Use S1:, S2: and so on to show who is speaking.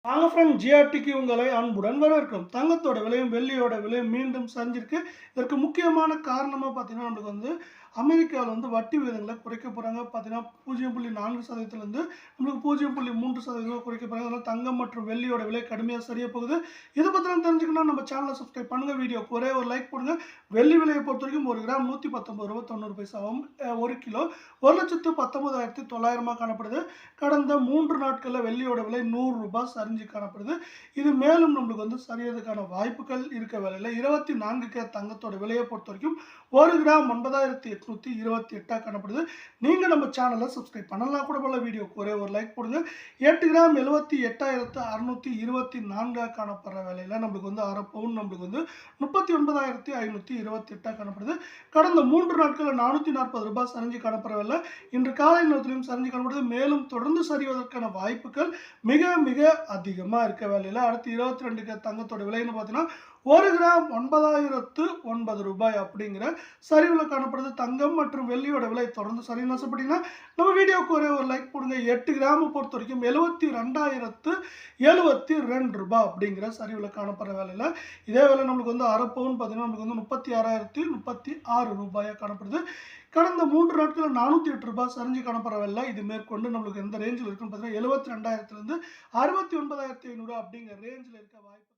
S1: வாங்க ஃப்ரெண்ட் ஜிஆர்டிக்கு உங்களை அன்புடன் வரவேற்கிறோம். தங்கத்தோட விலையும் வெள்ளியோட விலையும் மீண்டும் சரிஞ்சிருக்கு. இதற்கு முக்கியமான காரணமா பார்த்தீங்கன்னா, நமக்கு வந்து அமெரிக்காவுல வந்து வட்டி விகிதங்கள குறைக்க போறாங்க. பார்த்தீங்கன்னா 0.4% நம்மளுக்கு 0.3% குறைக்க போறாங்க. அதனால தங்கம் மற்றும் வெள்ளியோட விலை கடுமையா சரிய போகுது. இத பத்திலாம் தெரிஞ்சுக்கணும்னா நம்ம சேனலை சப்ஸ்கிரைப் பண்ணுங்க. வீடியோக்கு ஒரே ஒரு லைக் போடுங்க. வெள்ளி விலையை பொறுத்தவரைக்கும் 1 கிராம் ரூ. 119.90 1 கிலோ ரூ. 1,19,900 காணப்படுது. கடந்த 3 நாட்கள்ல வெள்ளியோட விலை ரூ. 100 சரிஞ்சு காணப்படுது. இது மேலும் நம்மளுக்கு வந்து சரியறதுக்கான வாய்ப்புகள் இருக்க வேளையில 24 கேரட் தங்கத்தோட விலையை பொறுத்தவரைக்கும் 1 கிராம் 9,828 காணப்படுது. நீங்க நம்ம சேனலை சப்ஸ்கிரைப் பண்ணலாம் கூட போல. வீடியோக்கு ஒரே ஒரு லைக் போடுங்க. 8 கிராம் 78,624 காணப்படுற வேளையில நம்மளுக்கு வந்து அரை பவுன் நம்மளுக்கு வந்து 39,528 காணப்படுது. கடந்த 3 நாட்கள்ல ரூ. 440 சரிஞ்சு காணப்படுற வேளை இன்று காலை நேரத்திலும் சரிஞ்சு காணப்படுது. மேலும் தொடர்ந்து சரிவதற்கான வாய்ப்புகள் மிக மிக அதிகமா இருக்க வேளையில அடுத்து 22 கேரட் தங்கத்தோட விலைன்னு பார்த்தீங்கன்னா 1 கிராம் ரூ. 9,009 அப்படிங்கிற சரிவுல காணப்படுது. தங்கம் மற்றும் வெள்ளியோட விலை தொடர்ந்து சரின்னு ஆசைப்பட்டீங்கன்னா நம்ம வீடியோக்கு ஒரே ஒரு லைக் போடுங்க. 8 கிராம் பொறுத்த வரைக்கும் ரூ. 72,072 அப்படிங்கிற சரிவுல காணப்படுற வேலையில இதே வேலை நம்மளுக்கு வந்து அரை பவுன் பார்த்தீங்கன்னா நமக்கு வந்து ரூ. 36,036 காணப்படுது. கடந்த 3 நாட்கள்ல ரூ. 408 சரிஞ்சு காணப்படுற வேலை இது மேற்கொண்டு நம்மளுக்கு எந்த ரேஞ்சில் இருக்குன்னு பார்த்தீங்கன்னா 72,000 இருந்து 69,500 அப்படிங்கிற ரேஞ்சில் இருக்க வாய்ப்பு